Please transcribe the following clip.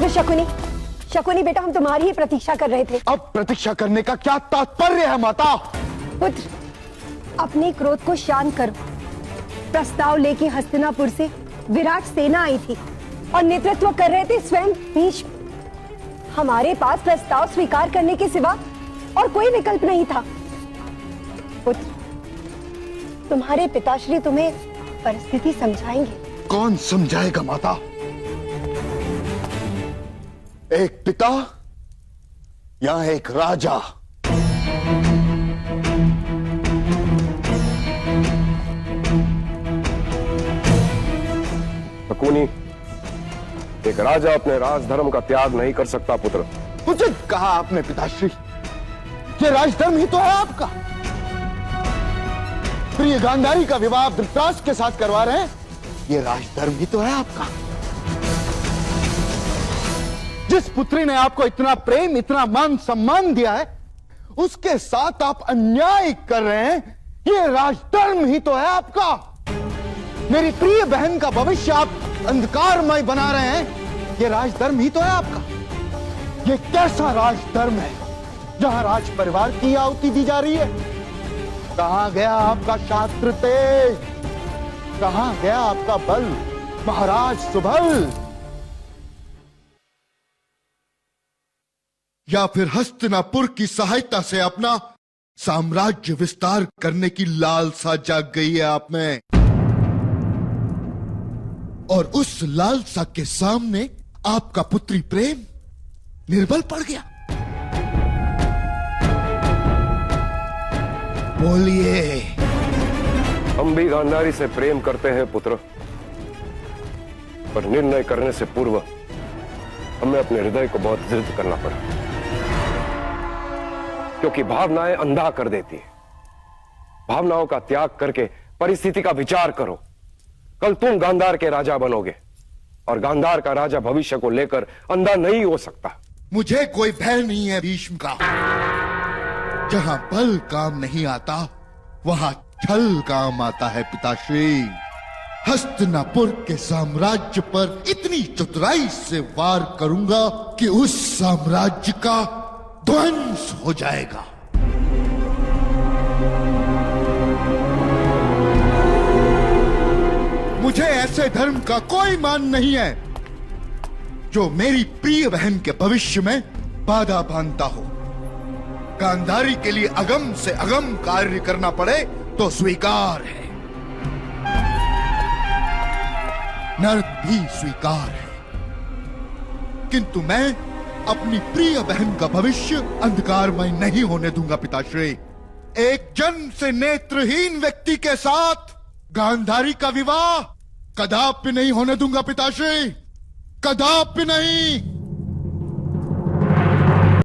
पुत्र शकुनी, शकुनी बेटा, हम तुम्हारी ही प्रतीक्षा कर रहे थे। अब प्रतीक्षा करने का क्या तात्पर्य है माता? पुत्र, अपने क्रोध को शांत करो। प्रस्ताव लेके हस्तिनापुर से विराट सेना आई थी और नेतृत्व कर रहे थे स्वयं भीष्म। हमारे पास प्रस्ताव स्वीकार करने के सिवा और कोई विकल्प नहीं था। पुत्र, तुम्हारे पिताश्री तुम्हें परिस्थिति समझाएंगे। कौन समझाएगा माता? एक पिता या एक राजा? शकुनी, एक राजा अपने राजधर्म का त्याग नहीं कर सकता पुत्र। उचित कहा आपने पिताश्री, ये राजधर्म ही तो है आपका। प्रिय गांधारी का विवाह धृतराष्ट्र के साथ करवा रहे हैं, ये राजधर्म ही तो है आपका। जिस पुत्री ने आपको इतना प्रेम, इतना मान सम्मान दिया है, उसके साथ आप अन्याय कर रहे हैं, ये राजधर्म ही तो है आपका। मेरी प्रिय बहन का भविष्य आप अंधकारमय बना रहे हैं, ये राजधर्म ही तो है आपका। ये कैसा राजधर्म है जहां राज परिवार की आहुति दी जा रही है? कहां गया आपका शास्त्र तेज? कहां गया आपका बल, महाराज सुबल? या फिर हस्तिनापुर की सहायता से अपना साम्राज्य विस्तार करने की लालसा जाग गई है आप में, और उस लालसा के सामने आपका पुत्री प्रेम निर्बल पड़ गया। बोलिए। हम भी गांधारी से प्रेम करते हैं पुत्र, पर निर्णय करने से पूर्व हमें अपने हृदय को बहुत दृढ़ करना पड़ा, क्योंकि भावनाएं अंधा कर देती है। भावनाओं का त्याग करके परिस्थिति का विचार करो। कल तुम गांधार के राजा बनोगे, और गांधार का राजा भविष्य को लेकर अंधा नहीं हो सकता। मुझे कोई भय नहीं है भीष्म का। जहां बल काम नहीं आता, वहां छल काम आता है पिताश्री। हस्तिनापुर के साम्राज्य पर इतनी चतुराई से वार करूंगा कि उस साम्राज्य का ध्वंस हो जाएगा। मुझे ऐसे धर्म का कोई मान नहीं है जो मेरी प्रिय बहन के भविष्य में बाधा बांधता हो। गांधारी के लिए अगम से अगम कार्य करना पड़े तो स्वीकार है, नर्क भी स्वीकार है, किंतु मैं अपनी प्रिय बहन का भविष्य अंधकारमय नहीं होने दूंगा पिताश्री। एक जन्म से नेत्रहीन व्यक्ति के साथ गांधारी का विवाह कदापि नहीं होने दूंगा पिताश्री, कदापि नहीं।